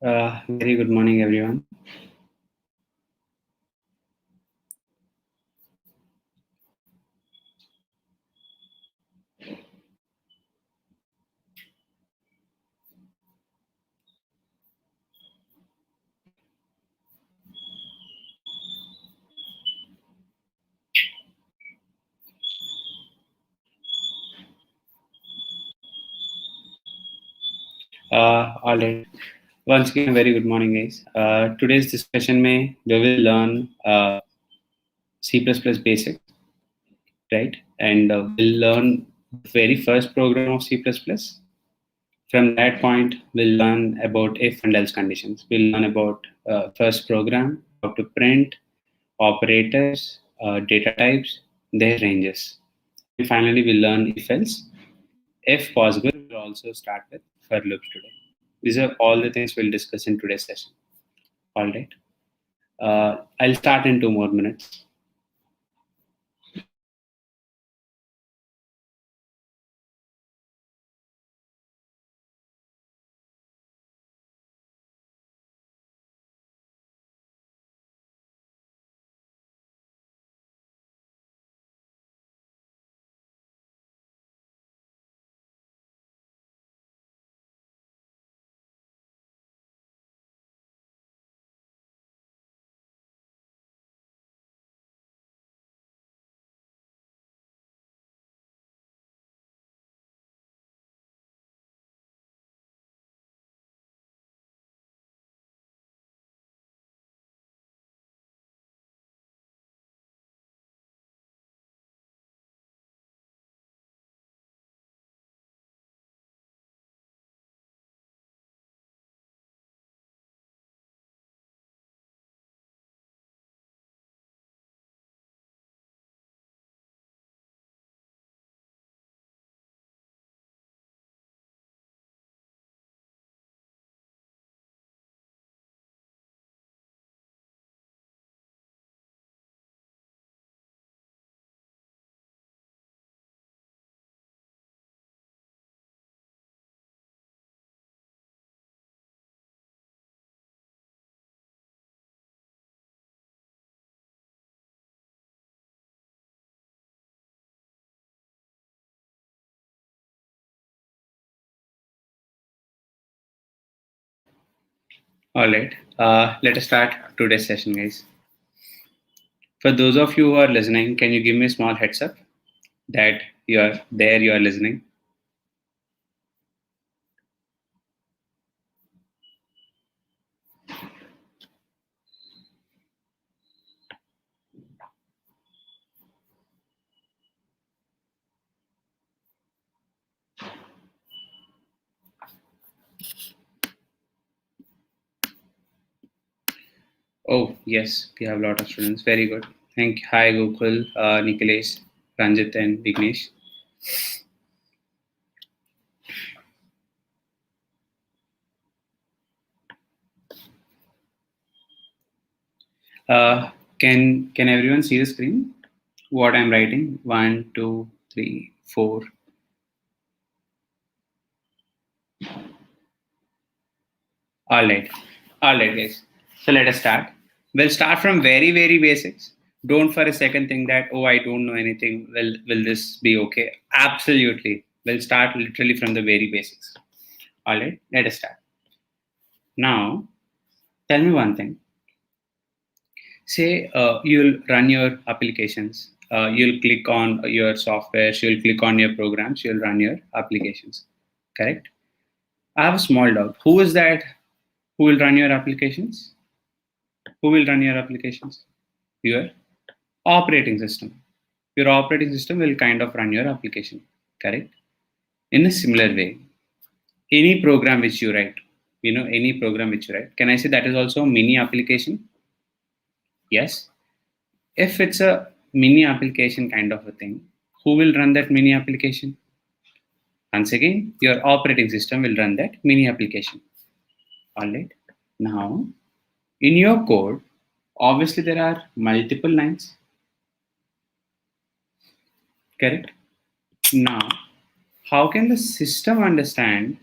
Very good morning, everyone. All right. Once again, very good morning, guys. Today's discussion may we will learn C++ basics, right? And we'll learn the very first program of C++. From that point, we'll learn about if and else conditions. We'll learn about first program, how to print, operators, data types, their ranges. And finally, we'll learn if else. If possible, we'll also start with for loops today. These are all the things we'll discuss in today's session. All right. I'll start in 2 more minutes. All right. Let us start today's session, guys. For those of you who are listening, can you give me a small heads up that you're there, you are listening? Oh, yes, we have a lot of students. Very good. Thank you. Hi, Gokul, Nikhilesh, Ranjit, and Vignesh. Can everyone see the screen? What I'm writing? 1, 2, 3, 4. All right, guys. So let us start. We'll start from very, very basics. Don't for a second think that I don't know anything. Will this be okay? Absolutely. We'll start literally from the very basics. All right, let us start. Now, tell me one thing. Say you'll run your applications. You'll click on your software. You'll click on your programs. You'll run your applications. Correct? I have a small doubt. Who is that? Who will run your applications? Who will run your applications? Your operating system. Your operating system will kind of run your application. Correct? In a similar way, any program which you write, any program which you write, can I say that is also a mini application? Yes. If it's a mini application kind of a thing, who will run that mini application? Once again, your operating system will run that mini application. All right. Now, in your code, obviously there are multiple lines. Correct? Now, how can the system understand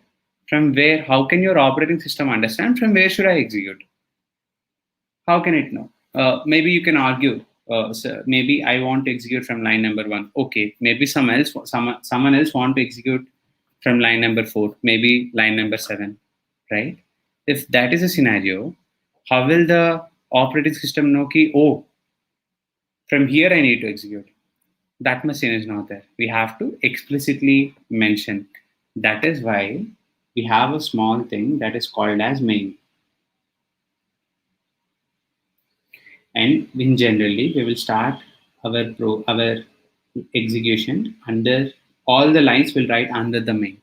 From where, how can your operating system understand from where should I execute? How can it know? Maybe you can argue. So maybe I want to execute from line number 1. Okay. Maybe someone else want to execute from line number 4. Maybe line number 7. Right? If that is a scenario, how will the operating system know ki, oh, from here I need to execute? That machine is not there. We have to explicitly mention. That is why we have a small thing that is called as main. And in generally, we will start our execution under all the lines will write under the main.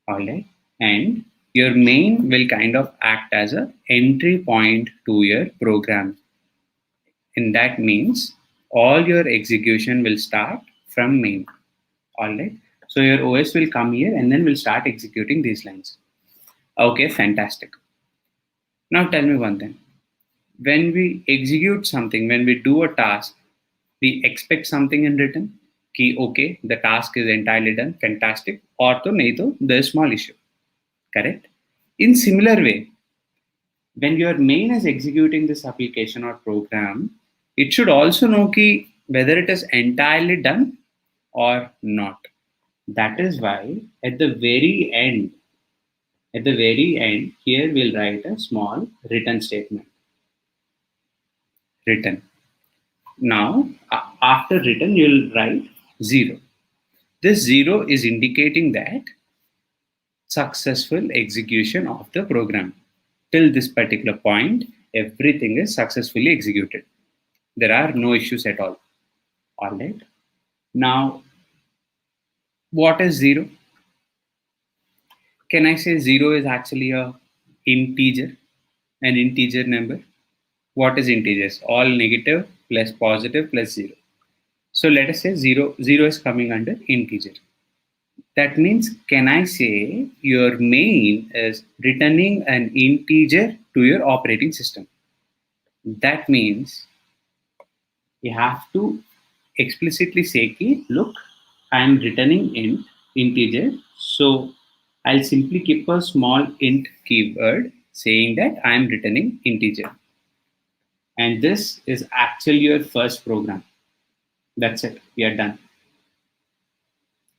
All right. And your main will kind of act as a entry point to your program. And that means all your execution will start from main. All right. So your OS will come here and then will start executing these lines. Okay, fantastic. Now tell me one thing. When we execute something, when we do a task, we expect something in written. Ki, okay, the task is entirely done, fantastic. Or to nahi to, there's small issue. Correct? In similar way, when your main is executing this application or program, it should also know ki whether it is entirely done or not. That is why at the very end, here we'll write a small return statement. Return. Now, after return, you'll write 0. This 0 is indicating that successful execution of the program. Till this particular point, everything is successfully executed. There are no issues at all. All right. Now, what is 0? Can I say 0 is actually a integer, an integer number? What is integers? All negative plus positive plus 0. So let us say 0 is coming under integer. That means, can I say your main is returning an integer to your operating system? That means you have to explicitly say, look, I am returning integer. So I'll simply keep a small int keyword saying that I am returning integer. And this is actually your first program. That's it. We are done.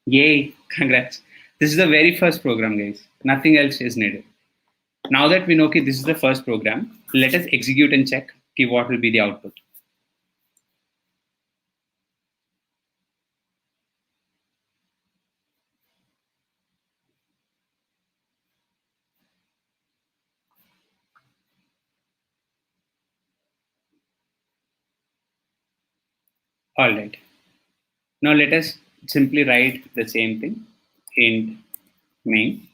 Yay, congrats. This is the very first program, guys. Nothing else is needed. Now that we know okay, this is the first program, let us execute and check okay, what will be the output. All right. Now let us simply write the same thing in main.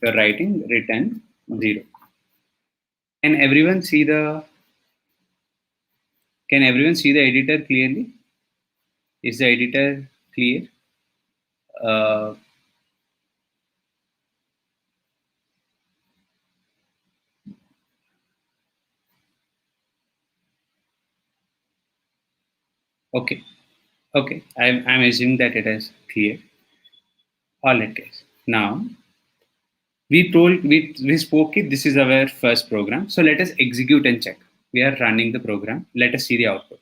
You're writing return 0. Can everyone see the editor clearly? Is the editor clear? Uh, okay. Okay. I'm assuming that it is clear. All right, guys. Now we spoke it. This is our first program. So let us execute and check. We are running the program. Let us see the output.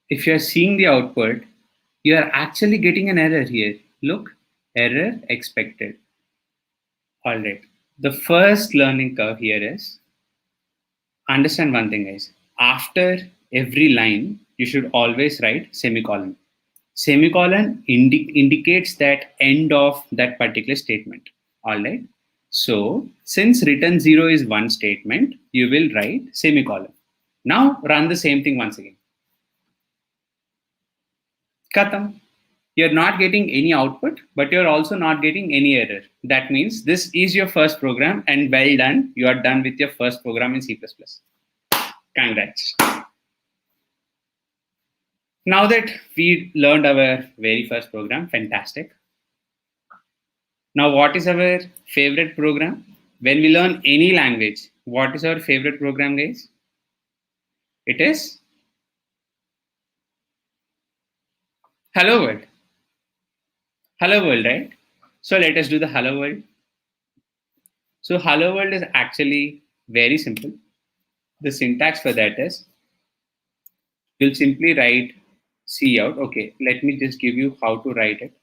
If you are seeing the output, you are actually getting an error here. Look, error expected. All right. The first learning curve here is understand one thing, guys. After every line, you should always write semicolon. Semicolon indicates that end of that particular statement. All right. So since return 0 is one statement, you will write semicolon. Now run the same thing once again. Katam. You're not getting any output, but you're also not getting any error. That means this is your first program and well done. You are done with your first program in C++. Congrats. Now that we learned our very first program, fantastic. Now, what is our favorite program? When we learn any language, what is our favorite program, guys? It is Hello world. Hello world, right? So let us do the hello world. So hello world is actually very simple. The syntax for that is you'll simply write C out. Okay, let me just give you how to write it.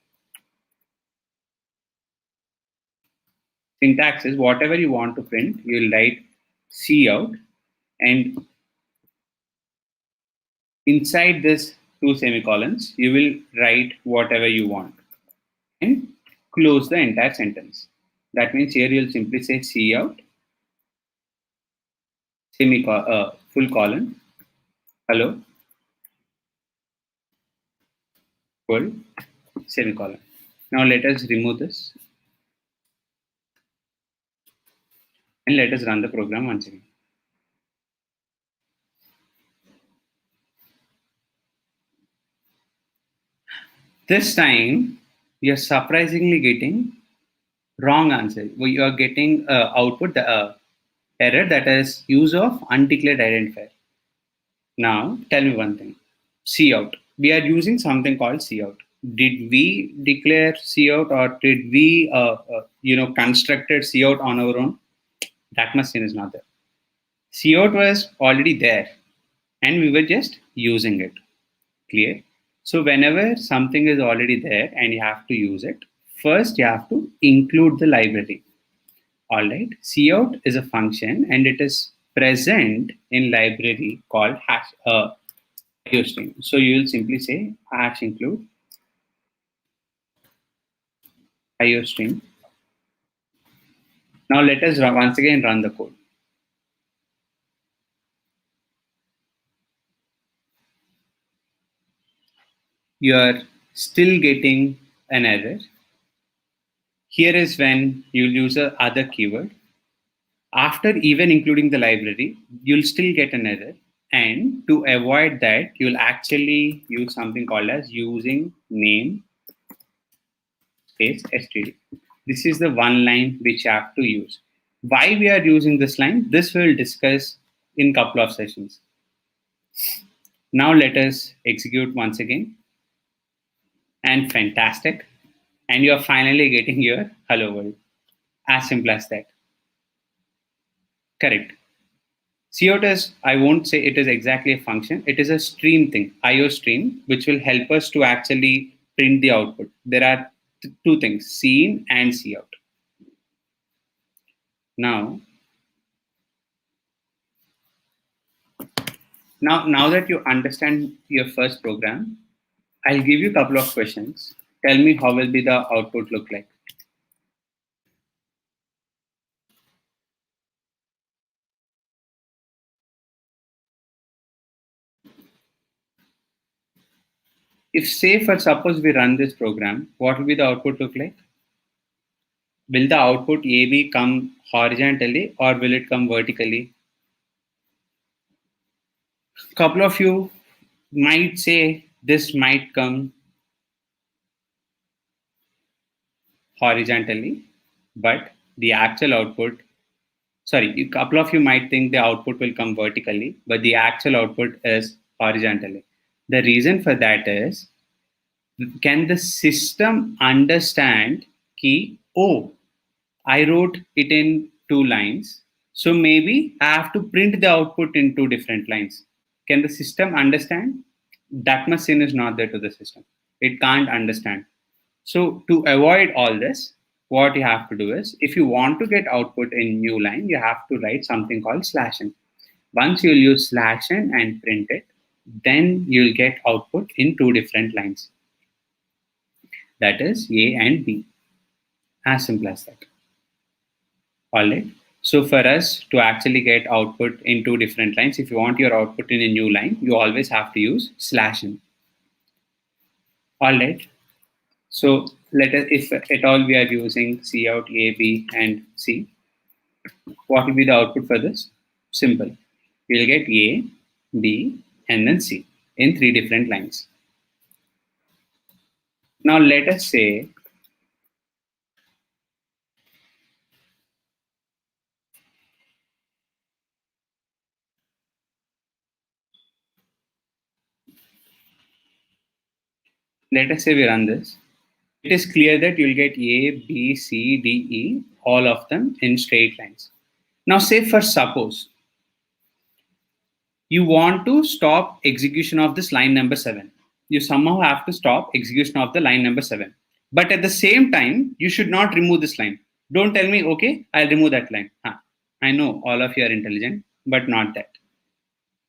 Syntax is whatever you want to print, you'll write C out, and inside this two semicolons, you will write whatever you want and close the entire sentence. That means here you'll simply say C out, full colon, hello, world, semicolon. Now let us remove this and let us run the program once again. This time, you're surprisingly getting wrong answer. You are getting output error that is use of undeclared identifier. Now, tell me one thing. C out. We are using something called C out. Did we declare C out or did we, constructed C out on our own? That much sin is not there. C out was already there and we were just using it. Clear? So whenever something is already there and you have to use it, first you have to include the library. All right. Cout is a function and it is present in library called hash iostream. So you will simply say hash include iostream. Now let us once again run the code. You are still getting an error. Here is when you'll use a other keyword. After even including the library, you'll still get an error. And to avoid that, you'll actually use something called as using name space std. This is the one line which you have to use. Why we are using this line? This we'll discuss in couple of sessions. Now let us execute once again. And fantastic. And you're finally getting your hello world. As simple as that. Correct. Cout is, I won't say it is exactly a function. It is a stream thing, IO stream, which will help us to actually print the output. There are two things, scene and cout. Now, now that you understand your first program, I'll give you a couple of questions. Tell me how will be the output look like. If say for suppose we run this program, what will be the output look like? Will the output AB come horizontally or will it come vertically? Couple of you might say this might come horizontally, but the actual output, sorry, a couple of you might think the output will come vertically, but the actual output is horizontally. The reason for that is, can the system understand key, oh, I wrote it in two lines, so maybe I have to print the output in two different lines. Can the system understand? That much sin is not there to the system. It can't understand. So to avoid all this, what you have to do is, if you want to get output in new line, you have to write something called /n. Once you'll use /n and print it, then you'll get output in two different lines. That is A and B. As simple as that. All right. So for us to actually get output in two different lines, if you want your output in a new line, you always have to use /n. All right. So let us, if at all we are using cout A, B, and C, what will be the output for this? Simple. We'll get A, B, and then C in three different lines. Now let us say Let us say we run this. It is clear that you'll get A, B, C, D, E, all of them in straight lines. Now say for suppose you want to stop execution of this line number 7. You somehow have to stop execution of the line number 7. But at the same time, you should not remove this line. Don't tell me, okay, I'll remove that line. I know all of you are intelligent, but not that.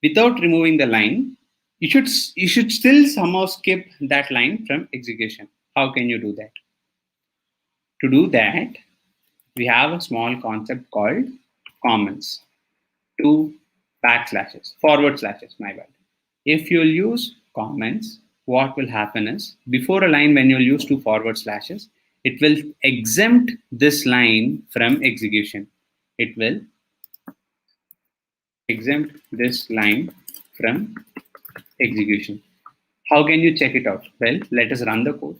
Without removing the line, you should still somehow skip that line from execution. How can you do that? To do that, we have a small concept called comments. Two backslashes, forward slashes, my bad. If you'll use comments, what will happen is before a line, when you'll use two forward slashes, it will exempt this line from execution. It will exempt this line from execution. How can you check it out? Well, let us run the code.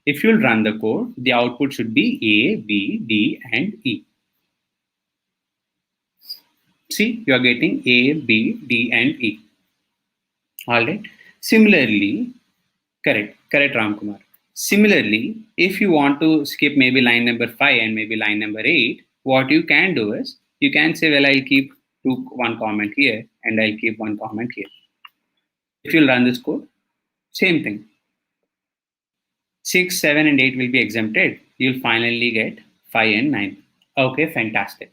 If you'll run the code, the output should be A, B, D, and E. See, you are getting A, B, D, and E. All right. Similarly, correct, Ramkumar. Similarly, if you want to skip maybe line number 5 and maybe line number 8, what you can do is you can say, well, I'll keep one comment here and I'll keep one comment here. If you'll run this code, same thing. 6, 7, and 8 will be exempted. You'll finally get 5 and 9. Okay, fantastic.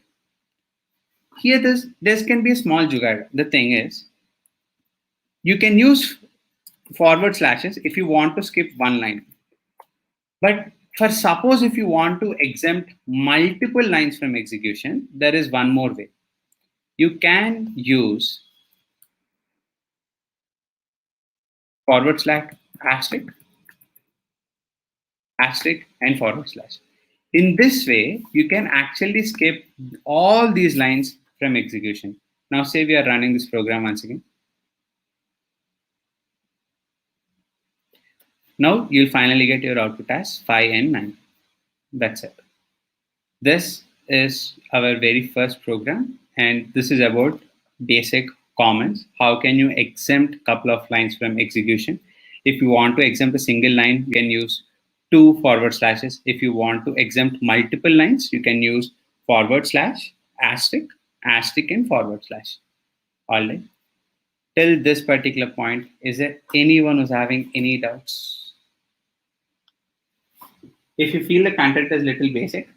Here, this can be a small jugaad. The thing is, you can use forward slashes if you want to skip one line. But for suppose if you want to exempt multiple lines from execution, there is one more way. You can use forward slash asterisk, and forward slash. In this way, you can actually skip all these lines from execution. Now say we are running this program once again. Now you'll finally get your output as 5 and 9. That's it. This is our very first program, and this is about basic comments. How can you exempt a couple of lines from execution? If you want to exempt a single line, you can use two forward slashes. If you want to exempt multiple lines, you can use forward slash, asterisk, and forward slash. All right. Till this particular point, is there anyone who's having any doubts? If you feel the content is little basic,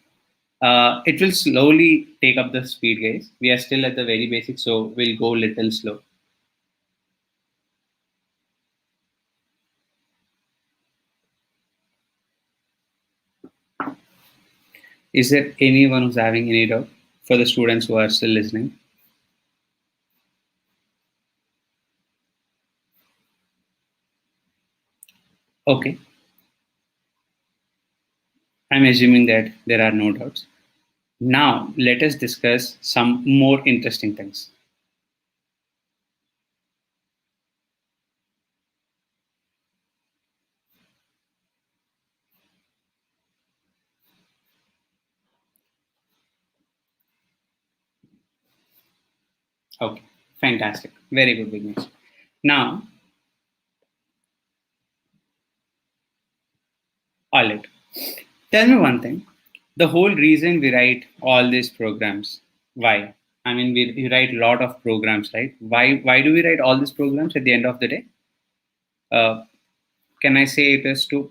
it will slowly take up the speed, guys. We are still at the very basic, so we'll go little slow. Is there anyone who's having any doubt for the students who are still listening? Okay. I'm assuming that there are no doubts. Now, let us discuss some more interesting things. Okay, fantastic. Very good, Vignesh. Now, all right. Tell me one thing. The whole reason we write all these programs, why? I mean, we write a lot of programs, right? Why do we write all these programs at the end of the day? Can I say it is to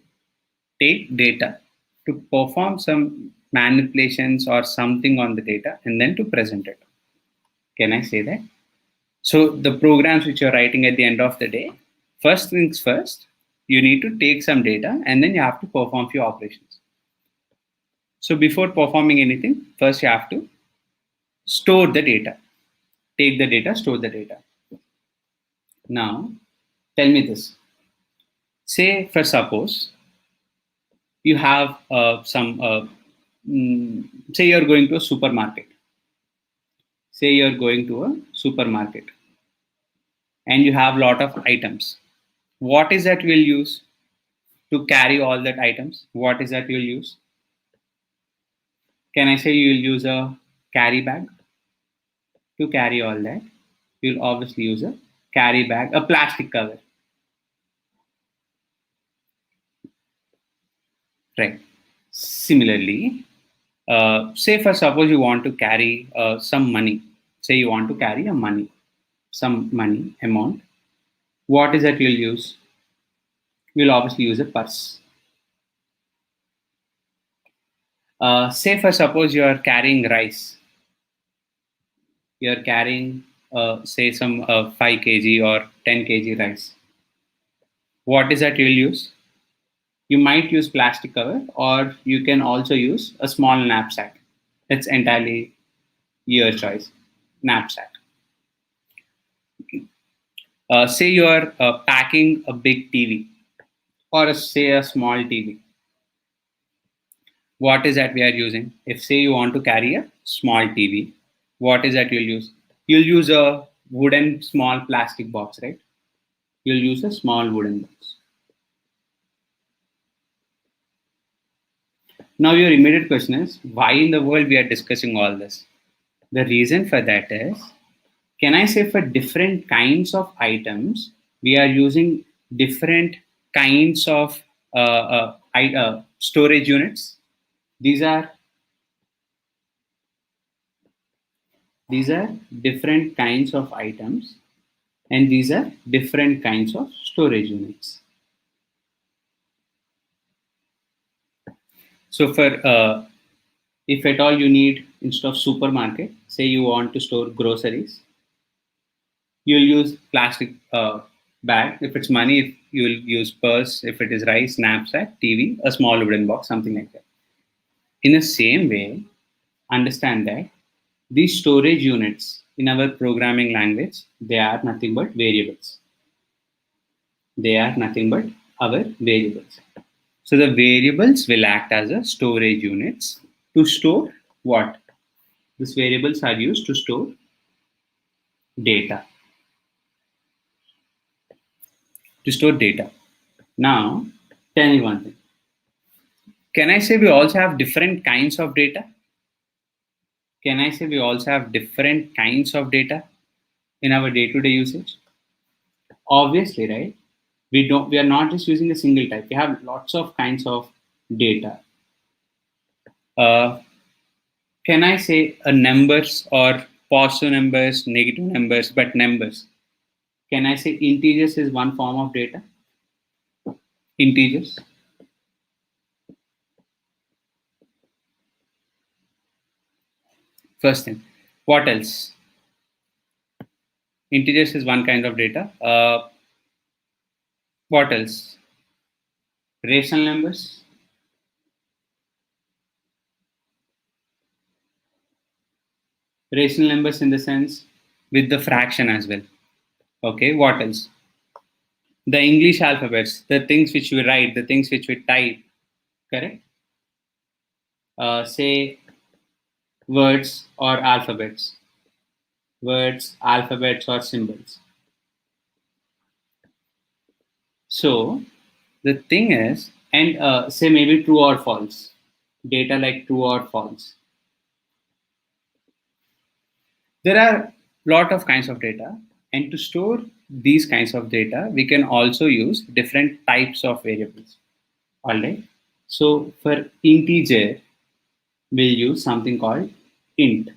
take data, to perform some manipulations or something on the data, and then to present it? Can I say that? So the programs which you're writing at the end of the day, first things first, you need to take some data and then you have to perform few operations. So before performing anything, first you have to store the data. Take the data, store the data. Now, tell me this. Say, for suppose, you have say you're going to a supermarket. Say you're going to a supermarket and you have a lot of items. What is that we'll use to carry all that items? What is that you'll use? Can I say you'll use a carry bag to carry all that? You'll obviously use a carry bag, a plastic cover. right? Similarly, say for suppose you want to carry some money. Say you want to carry some money amount. What is that you'll use? You'll obviously use a purse. Say for suppose you are carrying rice. You're carrying say some 5 kg or 10 kg rice. What is that you'll use? You might use plastic cover, or you can also use a small knapsack. It's entirely your choice. Knapsack. Say you are packing a big TV, or say a small TV. What is that we are using? If say you want to carry a small TV, what is that you'll use? You'll use a wooden small plastic box, right? You'll use a small wooden box. Now your immediate question is, why in the world we are discussing all this? The reason for that is, can I say for different kinds of items, we are using different kinds of storage units. These are different kinds of items, and these are different kinds of storage units. So for if at all you need, instead of supermarket, say you want to store groceries, you'll use plastic bag. If it's money, you'll use purse. If it is rice, knapsack, TV, a small wooden box, something like that. In the same way, understand that these storage units in our programming language, they are nothing but variables. They are nothing but our variables. So the variables will act as a storage units to store what? These variables are used to store data. To store data. Now, tell me one thing. Can I say we also have different kinds of data? Can I say we also have different kinds of data in our day-to-day usage? Obviously, right? We are not just using a single type. We have lots of kinds of data. Can I say a numbers or positive numbers, negative numbers, but numbers? Can I say integers is one form of data? Integers. First thing. What else? Integers is one kind of data. What else? Rational numbers. Rational numbers in the sense with the fraction as well. Okay, what else? The English alphabets, the things which we write, the things which we type, correct? Say words or alphabets. Words, alphabets, or symbols. So the thing is, and say maybe true or false. Data like true or false. There are a lot of kinds of data, and to store these kinds of data, we can also use different types of variables. All right. So for integer, we'll use something called int.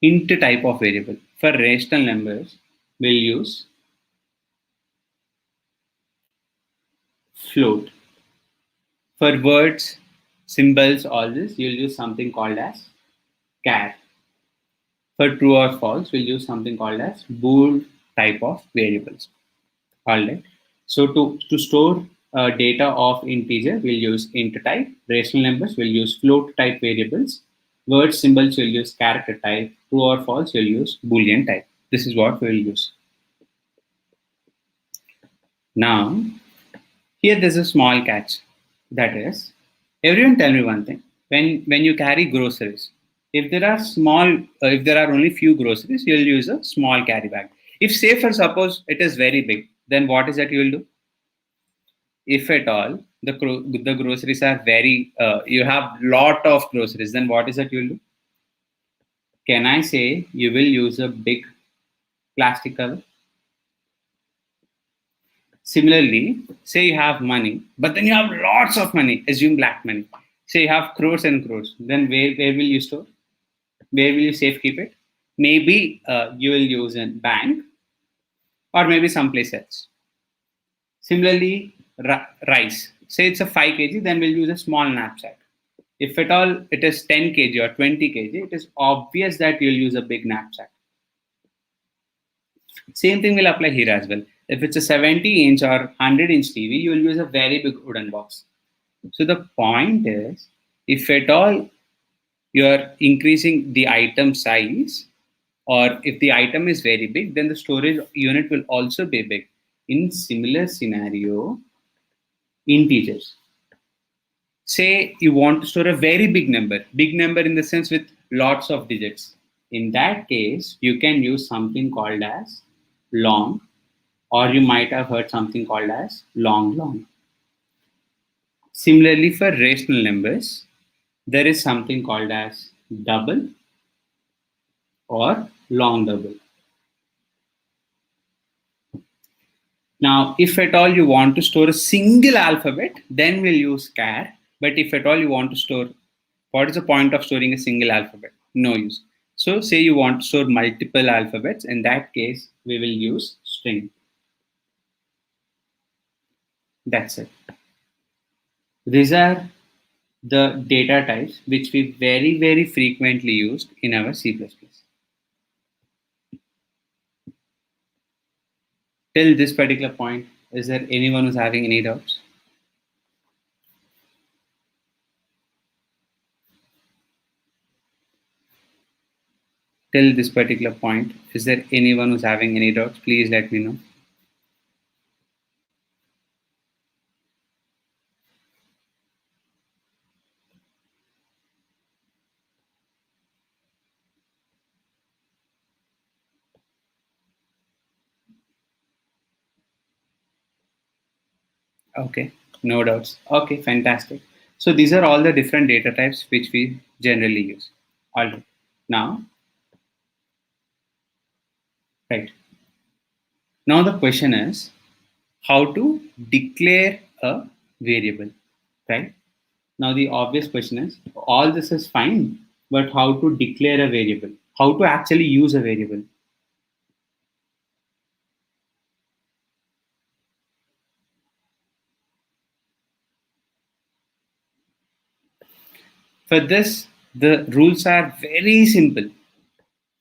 Int type of variable. For rational numbers, we'll use float. For words, symbols, all this, you'll use something called as char. For true or false, we'll use something called as bool type of variables. All right. So to store data of integer, we'll use int type. Rational numbers, we'll use float type variables. Word symbols, we'll use character type. True or false, we'll use boolean type. This is what we'll use. Now, here there's a small catch. That is, everyone tell me one thing. When you carry groceries, if there are only few groceries, you'll use a small carry bag. If say for suppose it is very big, then what is that you will do? If at all the groceries are very, you have lot of groceries, then what is that you will do? Can I say you will use a big plastic cover? Similarly, say you have money, but then you have lots of money, assume black money. Say you have crores and crores, then where will you store? Where will you safe keep it? Maybe you will use a bank or maybe someplace else. Similarly, rice. Say it's a 5 kg, then we'll use a small knapsack. If at all it is 10 kg or 20 kg, it is obvious that you'll use a big knapsack. Same thing will apply here as well. If it's a 70-inch or 100-inch TV, you will use a very big wooden box. So the point is, if at all you're increasing the item size, or if the item is very big, then the storage unit will also be big. In similar scenario, integers. Say you want to store a very big number in the sense with lots of digits. In that case, you can use something called as long, or you might have heard something called as long. Similarly, for rational numbers, there is something called as double or long double. Now, if at all you want to store a single alphabet, then we'll use char. But if at all you want to store, what is the point of storing a single alphabet? No use. So say you want to store multiple alphabets, in that case, we will use string. That's it. These are the data types which we very frequently used in our C++. Till this particular point, is there anyone who's having any doubts? Till this particular point, is there anyone who's having any doubts? Please let me know. Okay, no doubts. Okay, fantastic. So these are all the different data types which we generally use. All right. Now, right. Now the question is how to declare a variable, right? Now the obvious question is all this is fine, but how to declare a variable? How to actually use a variable? For this, the rules are very simple.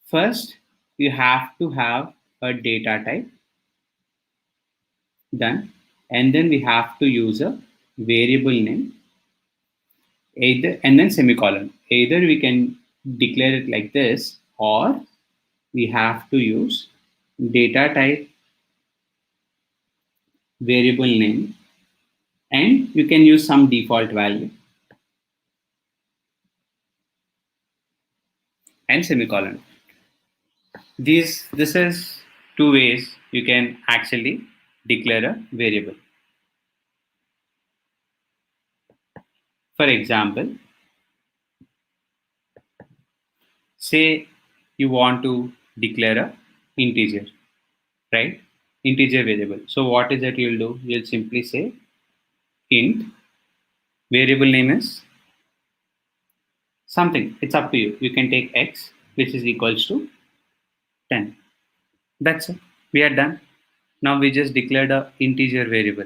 First, you have to have a data type done, and then we have to use a variable name, either and then semicolon. Either we can declare it like this, or we have to use data type variable name, and you can use some default value and semicolon. This is two ways you can actually declare a variable. For example, say you want to declare a integer, right? Integer variable. So what is it you'll do? You'll simply say int variable name is something. It's up to you. You can take x, which is equals to 10. That's it. We are done. Now we just declared a integer variable.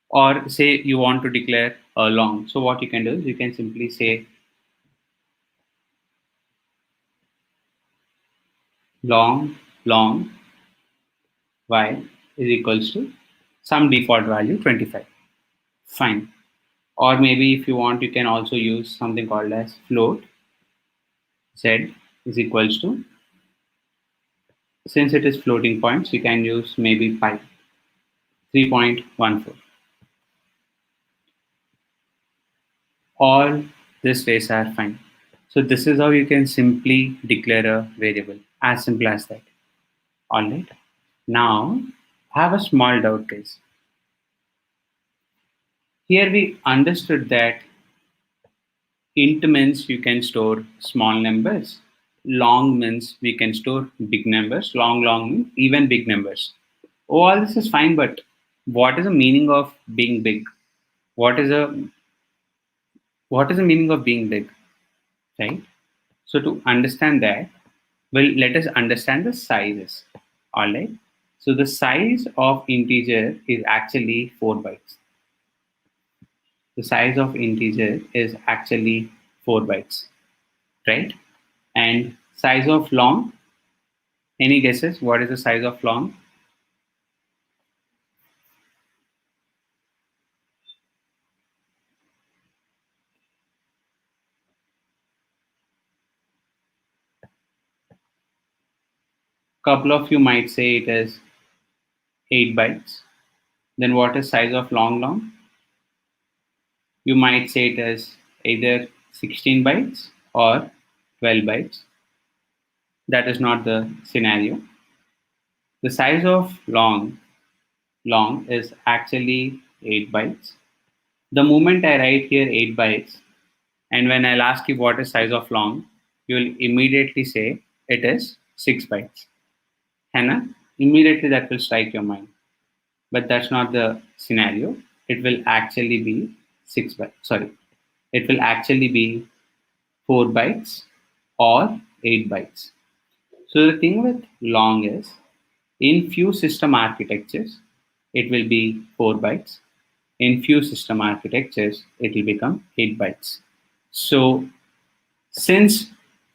Or say you want to declare a long. So what you can do is you can simply say long y is equals to some default value 25. Fine. Or maybe if you want, you can also use something called as float z is equals to, since it is floating points, you can use maybe pi 3.14. All these ways are fine. So this is how you can simply declare a variable, as simple as that. All right. Now I have a small doubt, guys. Here we understood that int means you can store small numbers. Long means we can store big numbers. Long means even big numbers. Oh, all this is fine, but what is the meaning of being big? What is a what is the meaning of being big, right? So to understand that, well, let us understand the sizes. All right. So the size of integer is actually 4 bytes. The size of integer is actually 4 bytes, right? And size of long, any guesses? What is the size of long? Couple of you might say it is 8 bytes. Then what is size of long? You might say it as either 16 bytes or 12 bytes. That is not the scenario. The size of long is actually 8 bytes. The moment I write here 8 bytes, and when I'll ask you what is size of long, you'll immediately say it is 6 bytes. Hannah, immediately that will strike your mind. But that's not the scenario. It will actually be 6 bytes. Sorry, it will actually be 4 bytes or 8 bytes. So the thing with long is, in few system architectures, it will be 4 bytes. In few system architectures, it will become 8 bytes. So since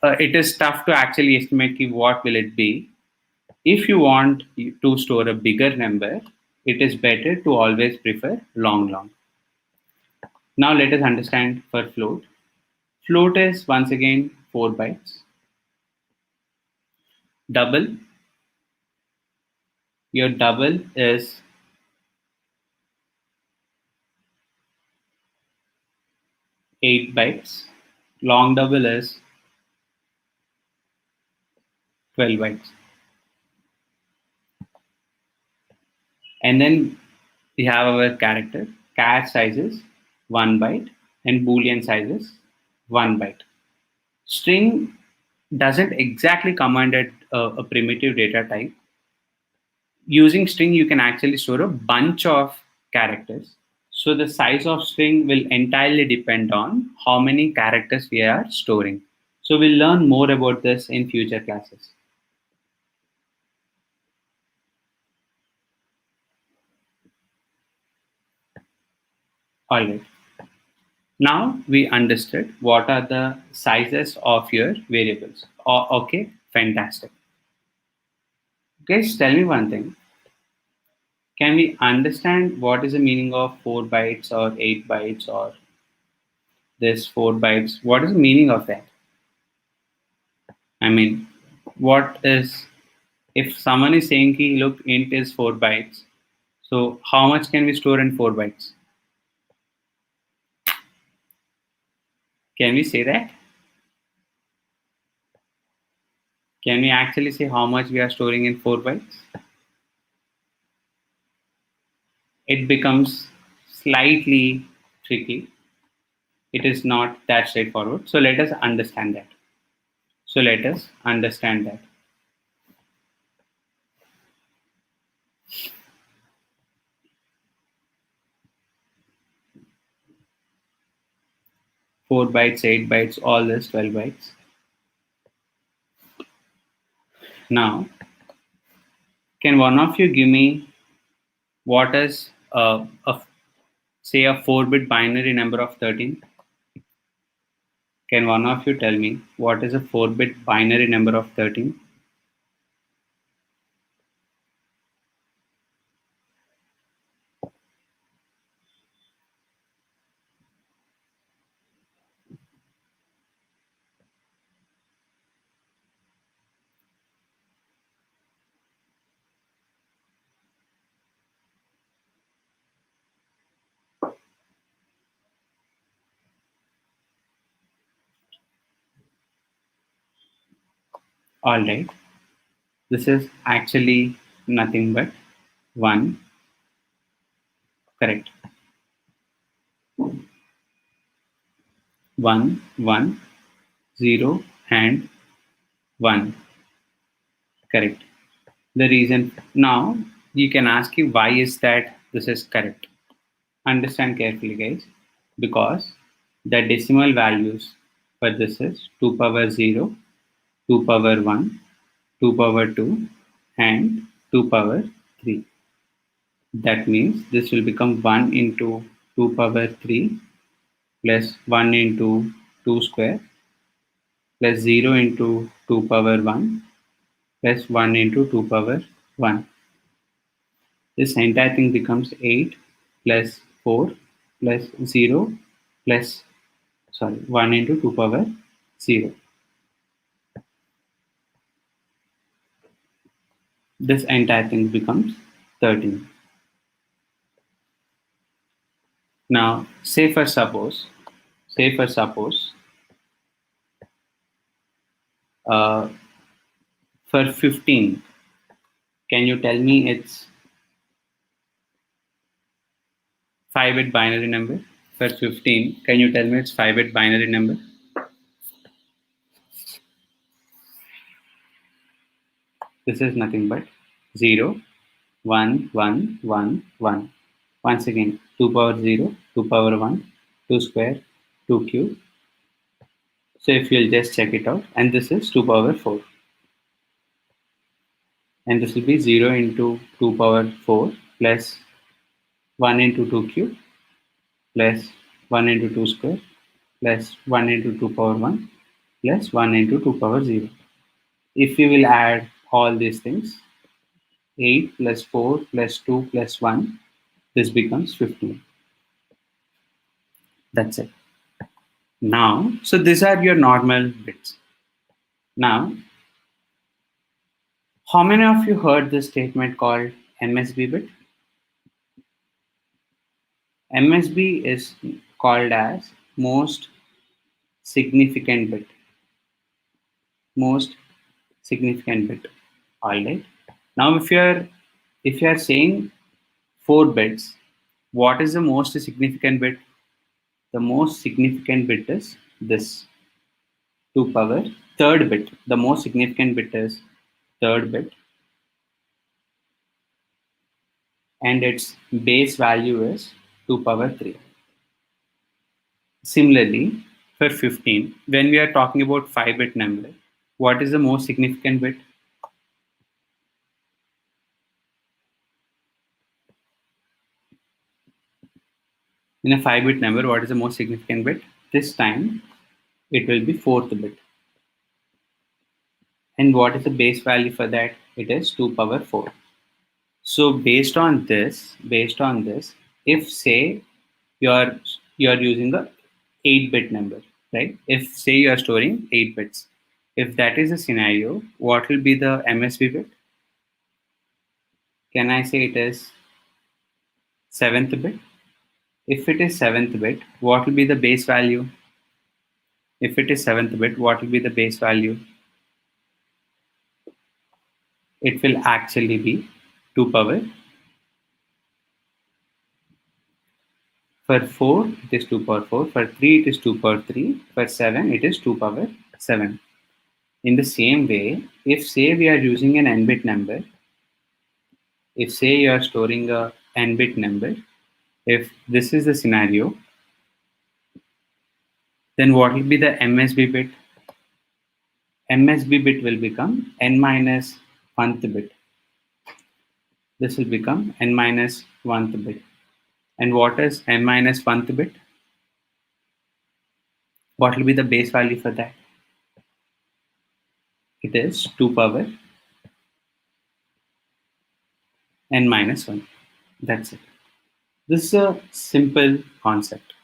it is tough to actually estimate what will it be, if you want to store a bigger number, it is better to always prefer long. Now let us understand for float. Float is once again 4 bytes. Double, your double is 8 bytes. Long double is 12 bytes. And then we have our character. Char size is 1 byte and boolean size is 1 byte. String doesn't exactly command a primitive data type. Using string, you can actually store a bunch of characters. So the size of string will entirely depend on how many characters we are storing. So we'll learn more about this in future classes. All right. Now we understood what are the sizes of your variables. Okay, fantastic. Guys, tell me one thing. Can we understand what is the meaning of 4 bytes or 8 bytes or this 4 bytes? What is the meaning of that? I mean, what is, if someone is saying, ki, look, int is 4 bytes, so how much can we store in 4 bytes? Can we say that? Can we actually say how much we are storing in 4 bytes? It becomes slightly tricky. It is not that straightforward. So let us understand that. So let us understand that. 4 bytes, 8 bytes, all this 12 bytes. Now, can one of you give me what is say a 4-bit binary number of 13? Can one of you tell me what is a 4-bit binary number of 13? All right. This is actually nothing but 1. Correct. 1, 1, 0, and 1. Correct. The reason now, you can ask you why is that this is correct. Understand carefully, guys, because the decimal values for this is 2 power 0, 2 power 1, 2 power 2, and 2 power 3. That means this will become 1 into 2 power 3 plus 1 into 2 square plus 0 into 2 power 1 plus 1 into 2 power 1. This entire thing becomes 8 plus 4 plus 0 plus 1 into 2 power 0. This entire thing becomes 13. Now say for suppose uh, for 15, can you tell me its 5-bit binary number? For 15, can you tell me its 5-bit binary number? This is nothing but 0, 1, 1, 1, 1. Once again, 2 power 0, 2 power 1, 2 square, 2 cube. So if you'll just check it out, and this is 2 power 4. And this will be 0 into 2 power 4 plus 1 into 2 cube plus 1 into 2 square plus 1 into 2 power 1 plus 1 into 2 power 0. If we will add all these things, 8 plus 4 plus 2 plus 1, this becomes 15. That's it. Now, so these are your normal bits. Now, how many of you heard this statement called MSB bit? MSB is called as most significant bit. Most significant bit. All right. Now, if you are saying 4 bits, what is the most significant bit? The most significant bit is this 2 power third bit. The most significant bit is third bit, and its base value is 2 power 3. Similarly, for 15, when we are talking about 5-bit number, what is the most significant bit? In a 5-bit number, what is the most significant bit? This time, it will be 4th bit. And what is the base value for that? It is 2 power 4. So based on this, if say you're using a 8-bit number, right? If say you are storing 8 bits, if that is a scenario, what will be the MSB bit? Can I say it is 7th bit? If it is 7th bit, what will be the base value? If it is 7th bit, what will be the base value? It will actually be 2 power. For 4, it is 2 power 4. For 3, it is 2 power 3. For 7, it is 2 power 7. In the same way, if say we are using an n-bit number, if say you are storing a n-bit number, if this is the scenario, then what will be the MSB bit? MSB bit will become n minus 1th bit. This will become n minus 1th bit. And what is n minus 1th bit? What will be the base value for that? It is 2 power n minus 1. That's it. This is a simple concept.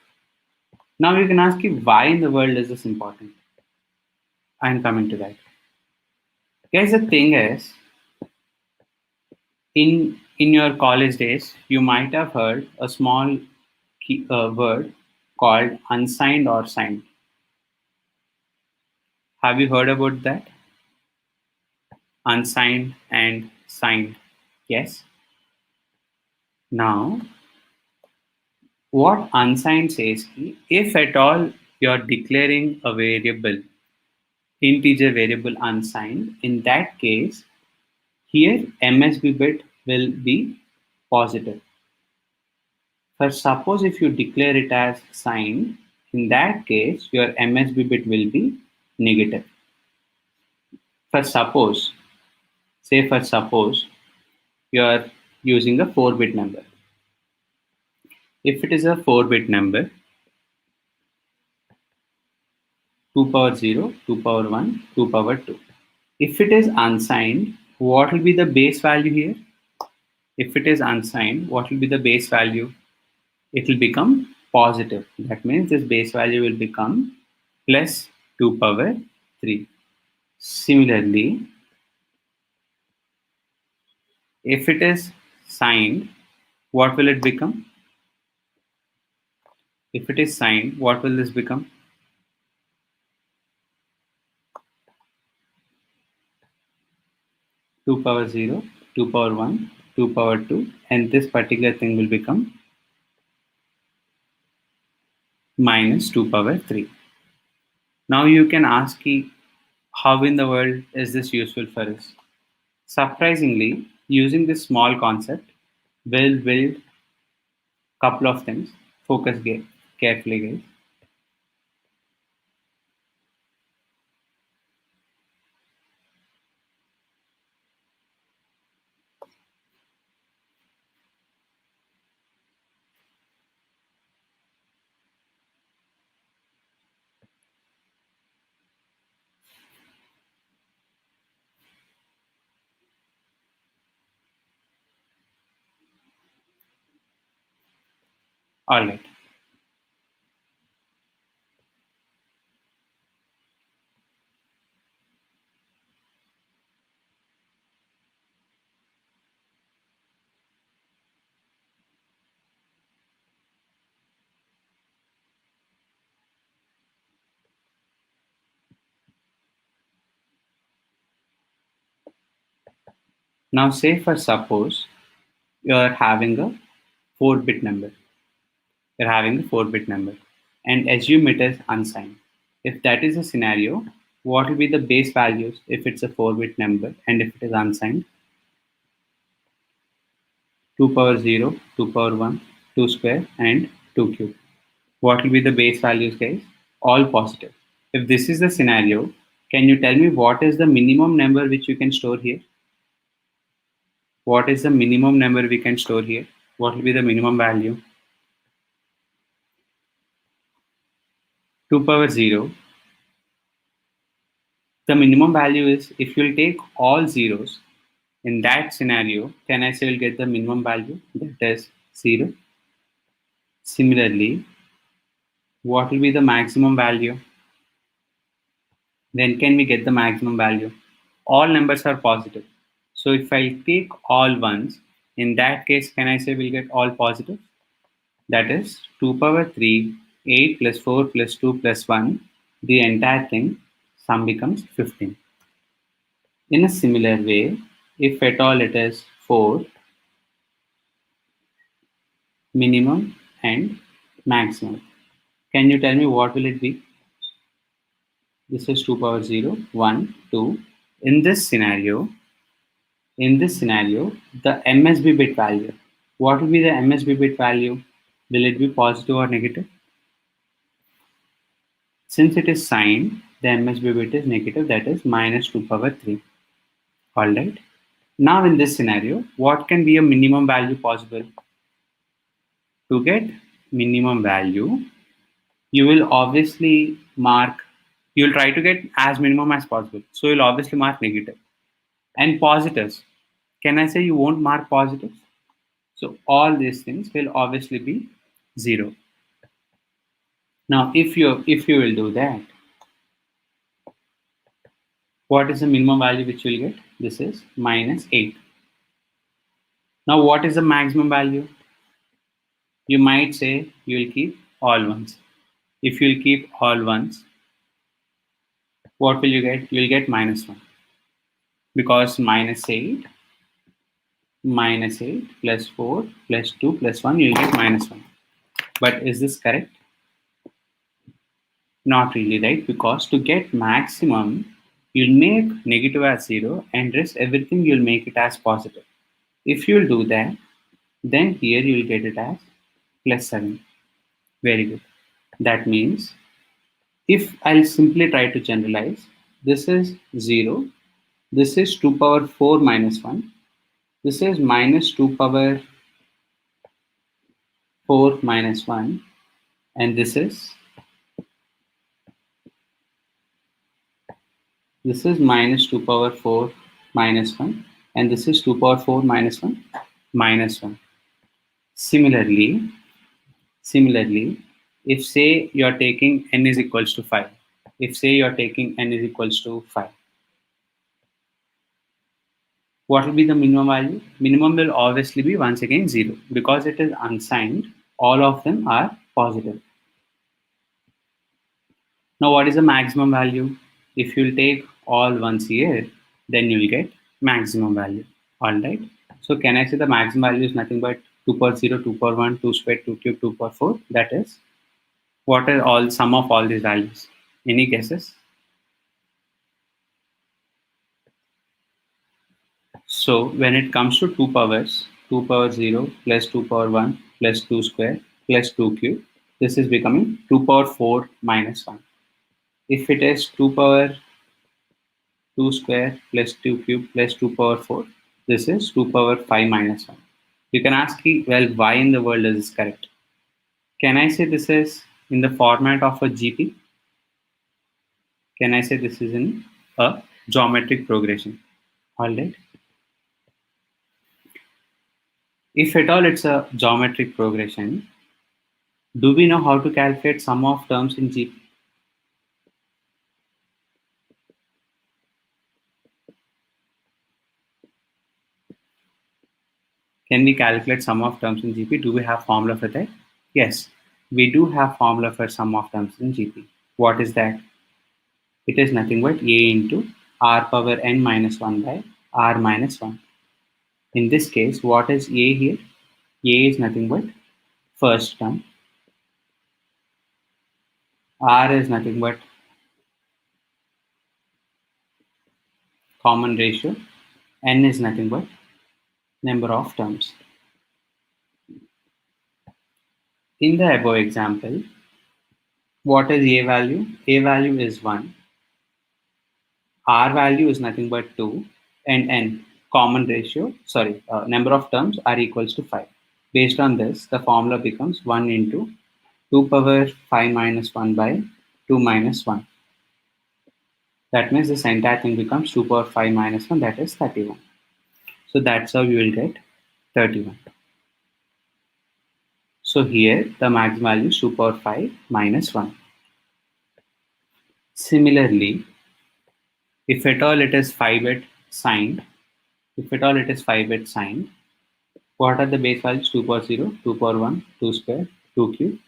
Now you can ask you, why in the world is this important? I'm coming to that. Guys, the thing is, in your college days, you might have heard a small word called unsigned or signed. Have you heard about that? Unsigned and signed. Yes. Now, what unsigned says, if at all you're declaring a variable, integer variable unsigned, in that case, here MSB bit will be positive. For suppose if you declare it as signed, in that case your MSB bit will be negative. For suppose, say for suppose you are using a 4-bit number. If it is a 4-bit number, 2 power 0, 2 power 1, 2 power 2. If it is unsigned, what will be the base value here? If it is unsigned, what will be the base value? It will become positive. That means this base value will become plus 2 power 3. Similarly, if it is signed, what will it become? If it is signed, what will this become? 2 power 0, 2 power 1, 2 power 2, and this particular thing will become minus 2 power 3. Now you can ask me, how in the world is this useful for us? Surprisingly, using this small concept will build couple of things. Focus carefully, guys. All right. Now say for suppose you're having a 4-bit number. You're having a 4-bit number and assume it is unsigned. If that is a scenario, what will be the base values if it's a 4-bit number and if it is unsigned? 2 power 0, 2 power 1, 2 square and 2 cube. What will be the base values, guys? All positive. If this is the scenario, can you tell me what is the minimum number which you can store here? What is the minimum number we can store here? What will be the minimum value? 2 power 0. The minimum value is, if you'll take all zeros, in that scenario, can I say you'll get the minimum value? That is 0. Similarly, what will be the maximum value? Then can we get the maximum value? All numbers are positive. So if I take all ones, in that case, can I say we'll get all positive? That is 2 power 3, 8 plus 4 plus 2 plus 1. The entire thing, sum becomes 15. In a similar way, if at all it is 4, minimum and maximum, can you tell me what will it be? This is 2 power 0, 1, 2. In this scenario, the MSB bit value, what will be the MSB bit value? Will it be positive or negative? Since it is signed, the MSB bit is negative, that is minus 2 power 3. Alright. Now in this scenario, what can be a minimum value possible? To get minimum value, you will obviously you'll try to get as minimum as possible. So you'll obviously mark negative. And positives, can I say you won't mark positives? So all these things will obviously be 0. Now if you will do that, what is the minimum value which you will get? This is minus 8. Now what is the maximum value? You might say you will keep all ones. If you will keep all ones, what will you get? You will get minus 1. Because minus 8 plus 4 plus 2 plus 1, you will get minus 1. But is this correct? Not really, right? Because to get maximum, you'll make negative as 0 and rest everything you'll make it as positive. If you'll do that, then here you'll get it as plus 7. Very good. That means if I'll simply try to generalize, this is 0, this is 2 power 4 minus 1, this is minus 2 power 4 minus 1, and this is minus 2 power 4 minus 1, and this is 2 power 4 minus 1 minus 1. Similarly, if say you're taking n is equals to 5, if say you're taking n is equals to 5, what will be the minimum value? Minimum will obviously be once again 0 because it is unsigned. All of them are positive. Now, what is the maximum value? If you'll take all ones here, then you'll get maximum value. All right. So, can I say the maximum value is nothing but 2 power 0, 2 power 1, 2 squared, 2 cubed, 2 power 4? That is, what are all sum of all these values? Any guesses? So when it comes to 2 powers, 2 power 0 plus 2 power 1 plus 2 square plus 2 cube, this is becoming 2 power 4 minus 1. If it is 2 power 2 square plus 2 cube plus 2 power 4, this is 2 power 5 minus 1. You can ask me, well, why in the world is this correct? Can I say this is in the format of a GP? Can I say this is in a geometric progression? All right. If at all it's a geometric progression, do we know how to calculate sum of terms in GP? Can we calculate sum of terms in GP? Do we have formula for that? Yes, we do have formula for sum of terms in GP. What is that? It is nothing but a into r power n minus 1 by r minus 1. In this case, what is a here? A is nothing but first term. R is nothing but common ratio. N is nothing but number of terms. In the above example, what is a value? A value is 1. R value is nothing but 2, and n number of terms are equals to 5. Based on this, the formula becomes 1 into 2 power 5 minus 1 by 2 minus 1. That means this entire thing becomes 2 power 5 minus 1, that is 31. So that's how you will get 31. So here the max value is 2 power 5 minus 1. Similarly, if at all it is 5-bit signed, what are the base values? 2 power 0, 2 power 1, 2 square, 2 cube,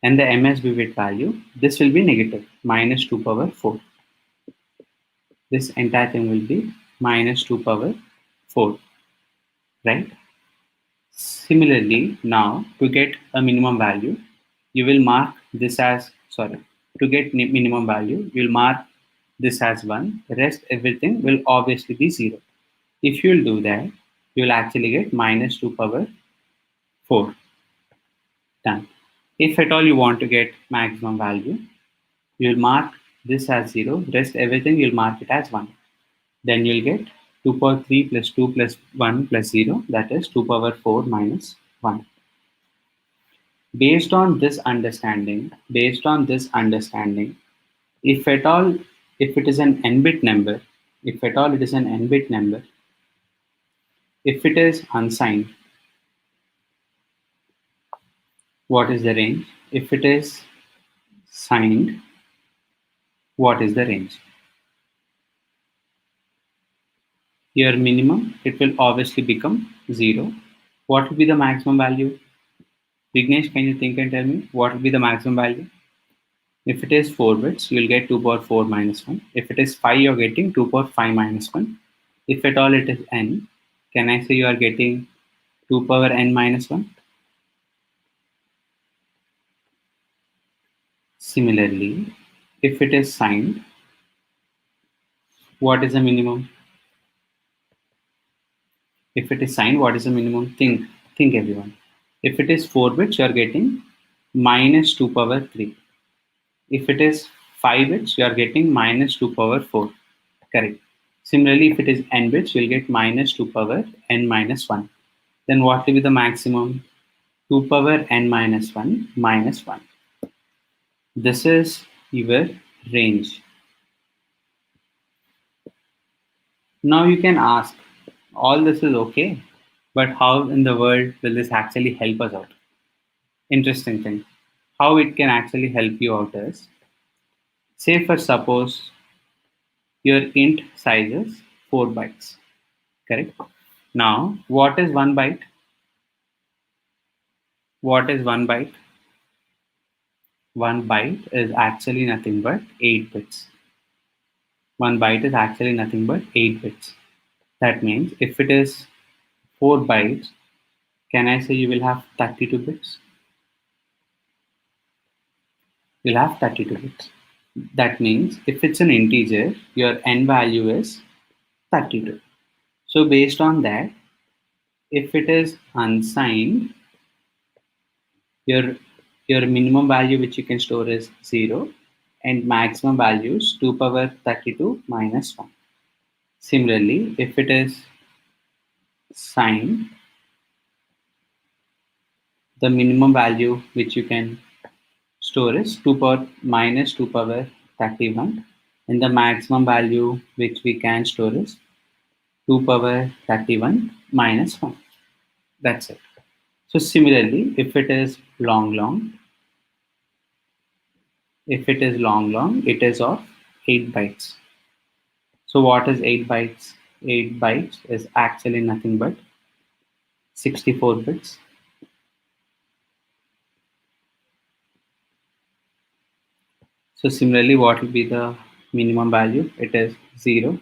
and the MSB bit value, this will be negative, minus 2 power 4. This entire thing will be minus 2 power 4, right? Similarly, now to get a minimum value, you will mark this as, to get minimum value, you will mark this as 1, rest everything will obviously be 0. If you will do that, you will actually get minus 2 power 4. Done. If at all you want to get maximum value, you'll mark this as 0, rest everything you'll mark it as 1. Then you'll get 2 power 3 plus 2 plus 1 plus 0, that is 2 power 4 minus 1. Based on this understanding, if at all, if it is an n-bit number, if it is unsigned, what is the range? If it is signed, what is the range? Your minimum, it will obviously become 0. What will be the maximum value? Vignesh, can you think and tell me what will be the maximum value? If it is 4 bits, you will get 2 power 4 minus 1. If it is 5, you are getting 2 power 5 minus 1. If at all it is n, can I say you are getting 2 power n minus 1? Similarly, if it is signed, what is the minimum? If it is signed, what is the minimum? Think everyone. If it is 4 bits, you are getting minus 2 power 3. If it is 5 bits, you are getting minus 2 power 4. Correct. Similarly, if it is n bits, you'll get minus 2 power n minus 1. Then what will be the maximum? 2 power n minus 1 minus 1. This is your range. Now you can ask, all this is okay, but how in the world will this actually help us out? Interesting thing. How it can actually help you out is, say for suppose your int size is 4 bytes, correct? Now, what is 1 byte? What is 1 byte? 1 byte is actually nothing but 8 bits. 1 byte is actually nothing but 8 bits. That means if it is 4 bytes, can I say you will have 32 bits? You'll have 32 bits. That means if it's an integer, your n value is 32. So based on that, if it is unsigned, your your minimum value which you can store is 0 and maximum value is 2 power 32 minus 1. Similarly, if it is signed, the minimum value which you can store is 2 power minus 2 power 31 and the maximum value which we can store is 2 power 31 minus 1. That's it. So similarly, if it is long, it is of 8 bytes. So what is 8 bytes? 8 bytes is actually nothing but 64 bits. So similarly, what will be the minimum value? It is 0.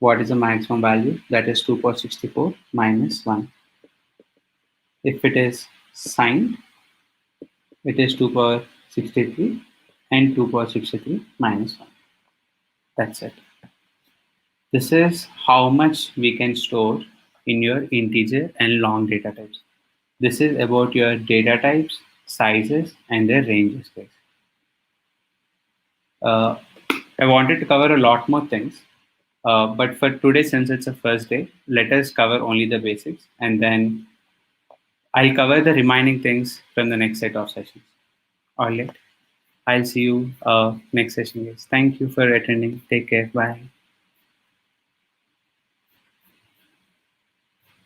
What is the maximum value? That is 2 power 64 minus 1. If it is signed, it is 2 power 63 and 2 power 63 minus 1. That's it. This is how much we can store in your integer and long data types. This is about your data types, sizes, and their ranges, guys. I wanted to cover a lot more things, but for today, since it's a first day, let us cover only the basics, and then I'll cover the remaining things from the next set of sessions. All right. I'll see you next session, guys. Thank you for attending. Take care. Bye.